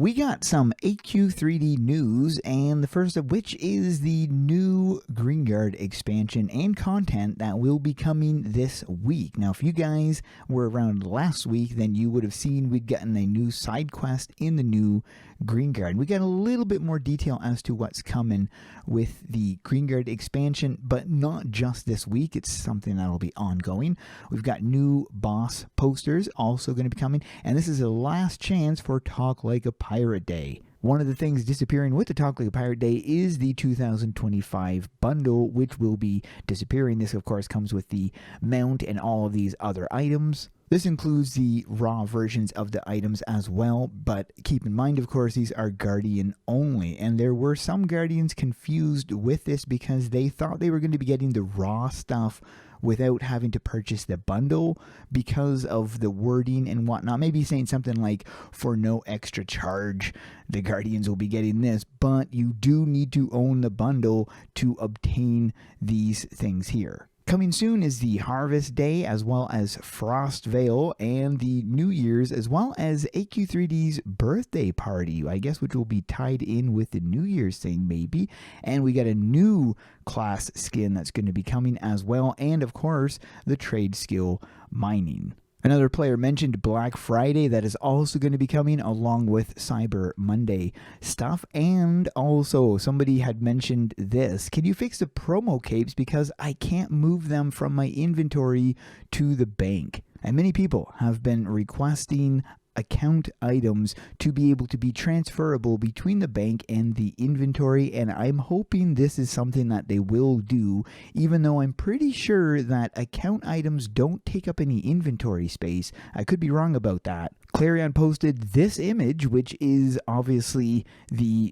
We got some AQ3D news, and the first of which is the new GreenGuard expansion and content that will be coming this week. Now, if you guys were around last week, then you would have seen we'd gotten a new side quest in the new GreenGuard. We got a little bit more detail as to what's coming with the GreenGuard expansion, but not just this week. It's something that'll be ongoing. We've got new boss posters also going to be coming, and this is the last chance for Talk Like a Pirate Day. One of the things disappearing with the Talk Like a Pirate Day is the 2025 bundle, which will be disappearing. This, of course, comes with the mount and all of these other items. This includes the raw versions of the items as well, but keep in mind, of course, these are Guardian only, and there were some Guardians confused with this because they thought they were going to be getting the raw stuff without having to purchase the bundle because of the wording and whatnot. Maybe saying something like, for no extra charge, the Guardians will be getting this, but you do need to own the bundle to obtain these things here. Coming soon is the Harvest Day, as well as Frost Veil, and the New Year's, as well as AQ3D's birthday party, I guess, which will be tied in with the New Year's thing, maybe. And we got a new class skin that's going to be coming as well, and of course, the trade skill mining. Another player mentioned Black Friday. That is also going to be coming along with Cyber Monday stuff. And also somebody had mentioned this. Can you fix the promo capes because I can't move them from my inventory to the bank? And many people have been requesting account items to be able to be transferable between the bank and the inventory, and I'm hoping this is something that they will do, even though I'm pretty sure that account items don't take up any inventory space. I could be wrong about that. Clarion posted this image, which is obviously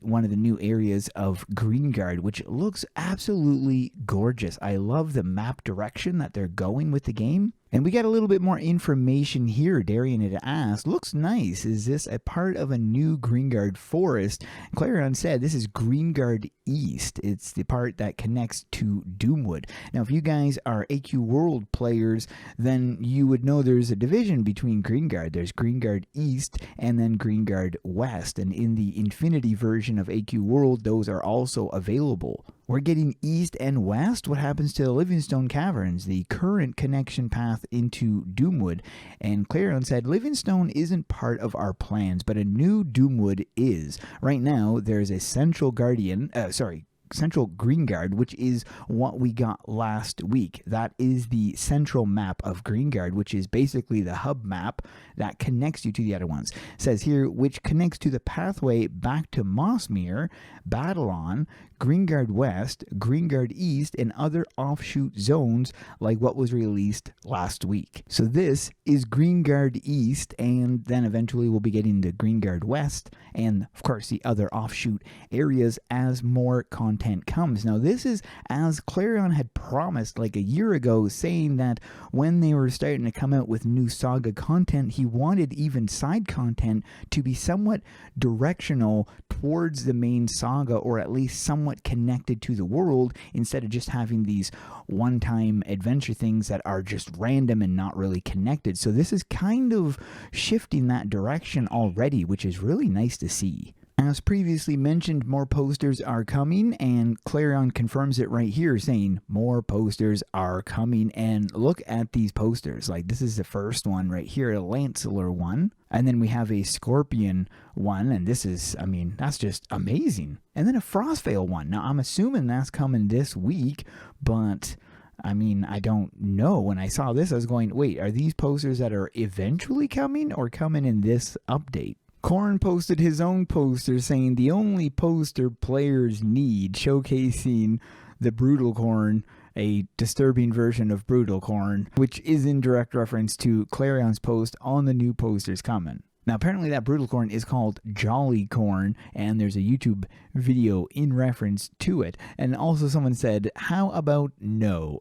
one of the new areas of GreenGuard, which looks absolutely gorgeous. I love the map direction that they're going with the game. And we got a little bit more information here. Darian had asked, looks nice. Is this a part of a new GreenGuard forest? Clarion said this is GreenGuard East. It's the part that connects to Doomwood. Now, if you guys are AQ World players, then you would know there's a division between GreenGuard. There's GreenGuard East and then GreenGuard West. And in the Infinity version of AQ World, those are also available. We're getting East and West. What happens to the Livingstone Caverns, the current connection path into Doomwood? And Clarion said, Livingstone isn't part of our plans, but a new Doomwood is. Right now, there's a Central GreenGuard, which is what we got last week. That is the central map of GreenGuard, which is basically the hub map that connects you to the other ones. It says here, which connects to the pathway back to Mossmere, Battleon, GreenGuard West, GreenGuard East, and other offshoot zones like what was released last week. So this is GreenGuard East, and then eventually we'll be getting the GreenGuard West, and of course the other offshoot areas as more content comes. Now this is as Clarion had promised like a year ago, saying that when they were starting to come out with new Saga content, he wanted even side content to be somewhat directional towards the main Saga, or at least somewhat connected to the world, instead of just having these one-time adventure things that are just random and not really connected. So this is kind of shifting that direction already, which is really nice to see. As previously mentioned, more posters are coming, and Clarion confirms it right here, saying more posters are coming. And look at these posters. Like, this is the first one right here, a Lancelot one. And then we have a Scorpion one, and this is, I mean, that's just amazing. And then a Frostveil one. Now, I'm assuming that's coming this week, but I mean, I don't know. When I saw this, I was going, wait, are these posters that are eventually coming or coming in this update? Korn posted his own poster saying the only poster players need, showcasing the Brutal Korn, a disturbing version of Brutal Korn, which is in direct reference to Clarion's post on the new posters coming. Now, apparently that Brutal Korn is called Jolly Korn, and there's a YouTube video in reference to it. And also someone said, how about no?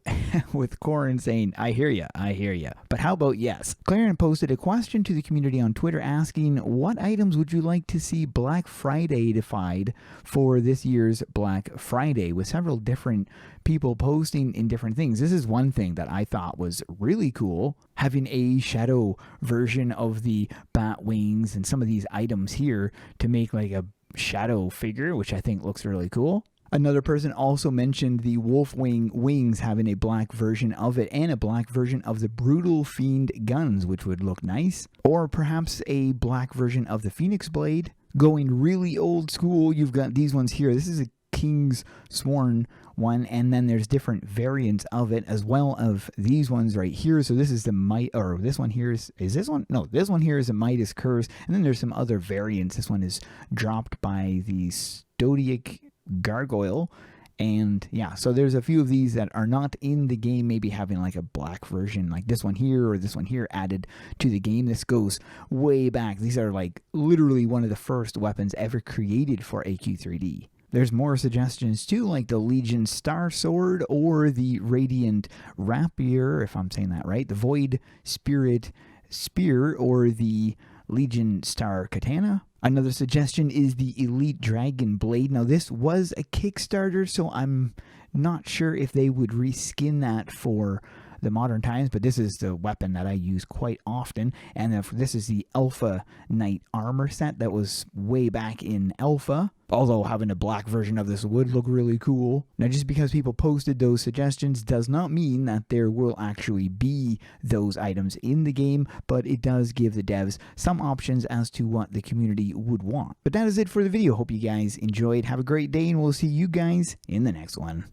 With Korn saying, I hear ya, but how about yes? Clarion posted a question to the community on Twitter asking, what items would you like to see Black Friday-ified for this year's Black Friday, with several different people posting in different things. This is one thing that I thought was really cool, having a shadow version of the Batwing wings and some of these items here to make like a shadow figure, which I think looks really cool. Another person also mentioned the wolf wing wings having a black version of it and a black version of the Brutal Fiend guns, which would look nice. Or perhaps a black version of the Phoenix Blade. Going really old school, you've got these ones here. This is a King's Sworn one, and then there's different variants of it as well of these ones right here. So this is the Might, or this one here is this one? No, this one here is a Midas Curse, and then there's some other variants. This one is dropped by the Stodiac Gargoyle, and yeah, so there's a few of these that are not in the game, maybe having like a black version like this one here or this one here added to the game. This goes way back. These are like literally one of the first weapons ever created for AQ3D. There's more suggestions too, like the Legion Star Sword or the Radiant Rapier, if I'm saying that right, the Void Spirit Spear or the Legion Star Katana. Another suggestion is the Elite Dragon Blade. Now this was a Kickstarter, so I'm not sure if they would reskin that for the modern times, but this is the weapon that I use quite often. And this is the Alpha Knight armor set that was way back in Alpha. Although having a black version of this would look really cool. Now just because people posted those suggestions does not mean that there will actually be those items in the game, but it does give the devs some options as to what the community would want. But that is it for the video. Hope you guys enjoyed. Have a great day, and we'll see you guys in the next one.